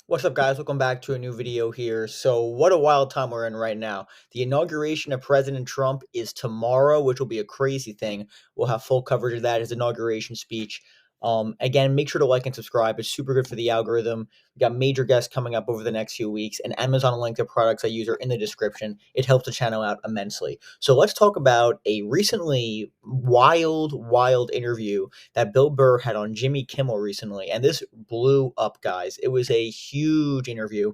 What's up, guys? Welcome back to a new video here. So, what a wild time we're in right now. The inauguration of President Trump is tomorrow, which will be a crazy thing. We'll have full coverage of that, his inauguration speech. Again, make sure to like and subscribe. It's super good for the algorithm. We got major guests coming up over the next few weeks, and Amazon link to products I use are in the description. It helps the channel out immensely. So, let's talk about a recently wild interview that Bill Burr had on Jimmy Kimmel recently, and this blew up, guys. It was a huge interview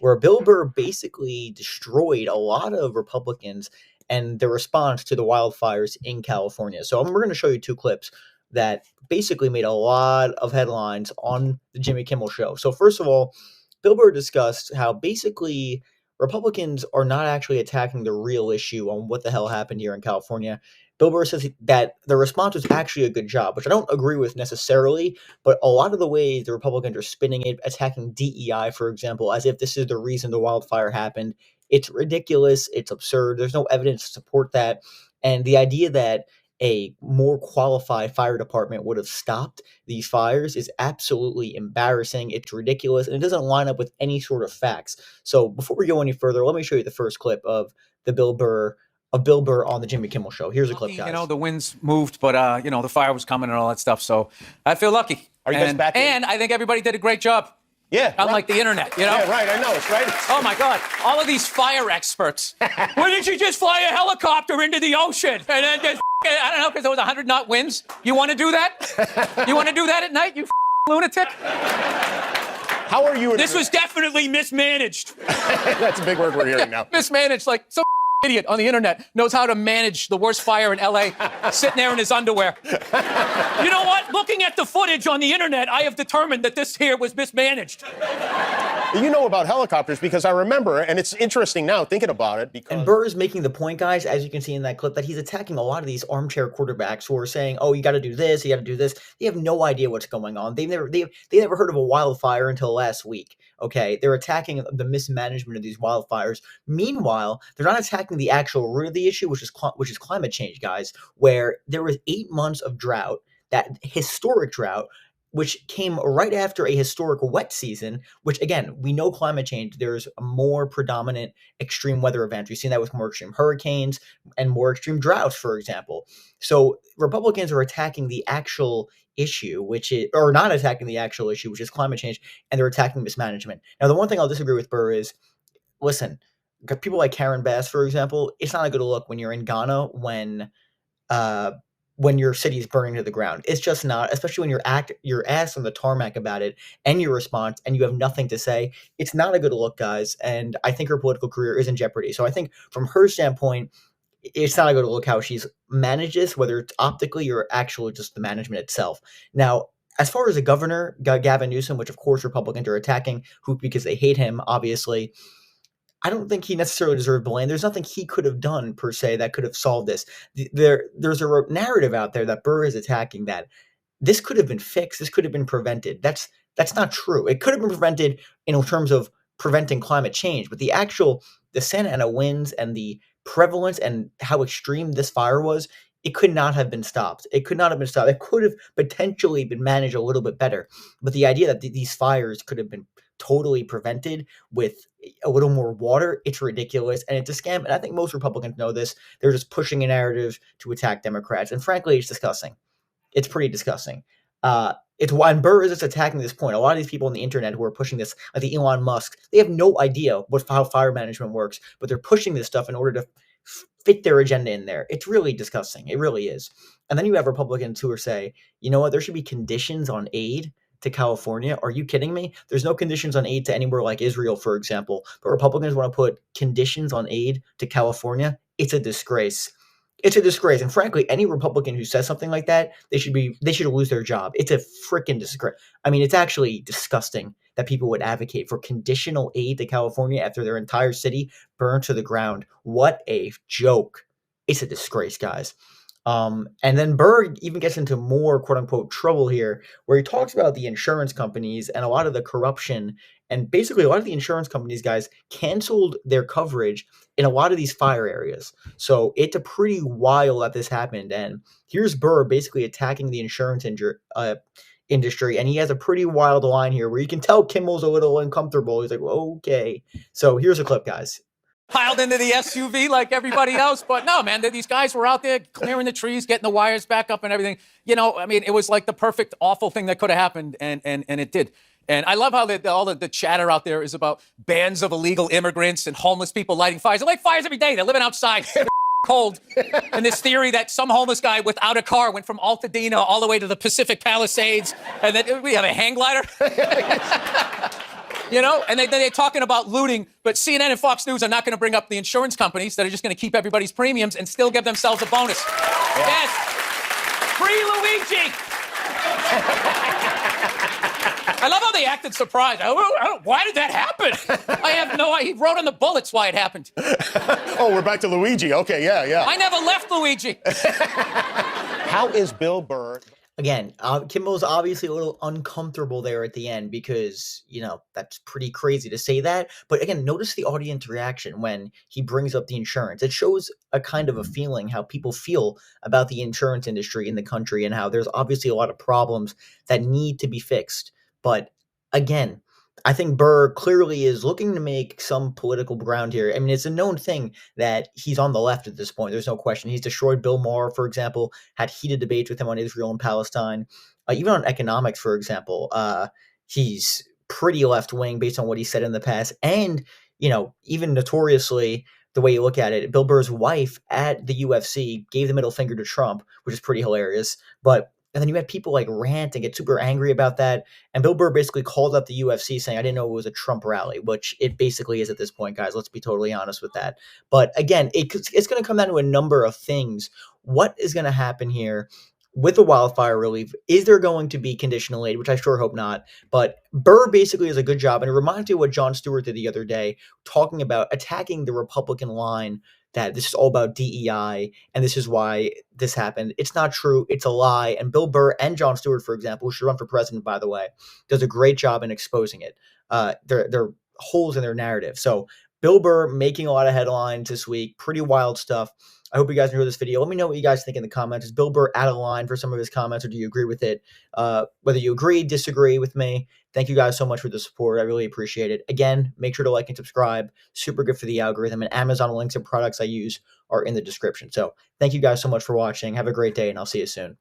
where Bill Burr basically destroyed a lot of Republicans and their response to the wildfires in California. So we're going to show you two clips that basically made a lot of headlines on the Jimmy Kimmel show. So first of all, Bill Burr discussed how basically Republicans are not actually attacking the real issue on what the hell happened here in California. Bill Burr says that the response was actually a good job, which I don't agree with necessarily, but a lot of the ways the Republicans are spinning it, attacking DEI, for example, as if this is the reason the wildfire happened, it's ridiculous. It's absurd. There's no evidence to support that. And the idea that a more qualified fire department would have stopped these fires is absolutely embarrassing. It's ridiculous, and it doesn't line up with any sort of facts. So before we go any further, let me show you the first clip of Bill Burr on the Jimmy Kimmel show. Here's a clip, guys. You know, the winds moved, but the fire was coming and all that stuff. So I feel lucky. Are you guys back in? And I think everybody did a great job. Yeah. Unlike the internet, you know? Yeah, right. I know. It's right. Oh, my God. All of these fire experts. Why didn't you just fly a helicopter into the ocean? And then just, I don't know, because there was 100-knot winds. You want to do that? You want to do that at night, you lunatic? How are you? This was definitely mismanaged. That's a big word we're hearing now. Mismanaged, like some idiot on the internet knows how to manage the worst fire in LA, sitting there in his underwear. You know what? Looking at the footage on the internet, I have determined that this here was mismanaged. You know about helicopters because I remember, and it's interesting now thinking about it. Because And Burr is making the point, guys, as you can see in that clip, that he's attacking a lot of these armchair quarterbacks who are saying, "Oh, you got to do this, you got to do this." They have no idea what's going on. They never heard of a wildfire until last week. Okay, they're attacking the mismanagement of these wildfires. Meanwhile, they're not attacking the actual root of the issue, which is climate change, guys. Where there was 8 months of drought, that historic drought, which came right after a historic wet season, which, again, we know climate change, there's a more predominant extreme weather events. We've seen that with more extreme hurricanes and more extreme droughts, for example. So Republicans are attacking the actual issue, or not attacking the actual issue, which is climate change, and they're attacking mismanagement. Now, the one thing I'll disagree with Burr is, listen, people like Karen Bass, for example, it's not a good look when you're in Ghana when your city is burning to the ground. It's just not, especially when you're asked on the tarmac about it and your response and you have nothing to say. It's not a good look, guys, and I think her political career is in jeopardy. So I think from her standpoint, it's not a good look how she's managed this, whether it's optically or actually just the management itself. Now, as far as the governor, Gavin Newsom, which of course Republicans are attacking, because they hate him, obviously, I don't think he necessarily deserved blame. There's nothing he could have done, per se, that could have solved this. There's a narrative out there that Burr is attacking that this could have been fixed. This could have been prevented. That's not true. It could have been prevented in terms of preventing climate change, but the Santa Ana winds and the prevalence and how extreme this fire was, it could not have been stopped. It could not have been stopped. It could have potentially been managed a little bit better. But the idea that these fires could have been totally prevented with a little more water, it's ridiculous, and it's a scam. And I think most Republicans know this. They're just pushing a narrative to attack Democrats, and frankly, it's disgusting. It's pretty disgusting. It's why, and Burr is just attacking this point. A lot of these people on the internet who are pushing this, like the Elon Musk, they have no idea how fire management works, but they're pushing this stuff in order to fit their agenda in there. It's really disgusting. It really is. And then you have Republicans who are saying, you know what, there should be conditions on aid to California. Are you kidding me? There's no conditions on aid to anywhere like Israel, for example, but Republicans want to put conditions on aid to California. It's a disgrace. It's a disgrace. And frankly, any Republican who says something like that, they should lose their job. It's a freaking disgrace. I mean, it's actually disgusting that people would advocate for conditional aid to California after their entire city burned to the ground. What a joke. It's a disgrace, guys. And then Burr even gets into more quote unquote trouble here, where he talks about the insurance companies and a lot of the corruption. And basically, a lot of the insurance companies, guys, canceled their coverage in a lot of these fire areas. So it's a pretty wild that this happened. And here's Burr basically attacking the insurance industry, and he has a pretty wild line here where you can tell Kimmel's a little uncomfortable. He's like, okay. So here's a clip, guys. Piled into the SUV like everybody else. But no, man, these guys were out there clearing the trees, getting the wires back up and everything. You know, I mean, it was like the perfect, awful thing that could have happened, and it did. And I love how all the chatter out there is about bands of illegal immigrants and homeless people lighting fires. They light fires every day. They're living outside. They're cold. And this theory that some homeless guy without a car went from Altadena all the way to the Pacific Palisades, and then we have a hang glider. You know, and they're talking about looting, but CNN and Fox News are not going to bring up the insurance companies that are just going to keep everybody's premiums and still give themselves a bonus. Yeah. Yes. Free Luigi. I love how they acted surprised. Why did that happen? I have no idea. He wrote on the bullets why it happened. Oh, we're back to Luigi. Okay, yeah. I never left Luigi. How is Bill Burr? Again, Kimmel's obviously a little uncomfortable there at the end because, you know, that's pretty crazy to say that. But again, notice the audience reaction when he brings up the insurance. It shows a kind of a feeling how people feel about the insurance industry in the country and how there's obviously a lot of problems that need to be fixed. But again, I think Burr clearly is looking to make some political ground here. I mean, it's a known thing that he's on the left at this point. There's no question. He's destroyed Bill Maher, for example, had heated debates with him on Israel and Palestine. Even on economics, for example, he's pretty left-wing based on what he said in the past. And, you know, even notoriously, the way you look at it, Bill Burr's wife at the UFC gave the middle finger to Trump, which is pretty hilarious. And then you had people like rant and get super angry about that. And Bill Burr basically called up the UFC saying, I didn't know it was a Trump rally, which it basically is at this point, guys. Let's be totally honest with that. But again, it's going to come down to a number of things. What is going to happen here with the wildfire relief? Is there going to be conditional aid, which I sure hope not? But Burr basically does a good job. And it reminds me of what Jon Stewart did the other day, talking about attacking the Republican line that this is all about DEI and this is why this happened. It's not true. It's a lie. And Bill Burr and Jon Stewart, for example, who should run for president, by the way, does a great job in exposing it. They're holes in their narrative. So Bill Burr making a lot of headlines this week. Pretty wild stuff. I hope you guys enjoyed this video. Let me know what you guys think in the comments. Is Bill Burr out of line for some of his comments, or do you agree with it? Whether you agree, disagree with me, thank you guys so much for the support. I really appreciate it. Again, make sure to like and subscribe. Super good for the algorithm. And Amazon links and products I use are in the description. So thank you guys so much for watching. Have a great day, and I'll see you soon.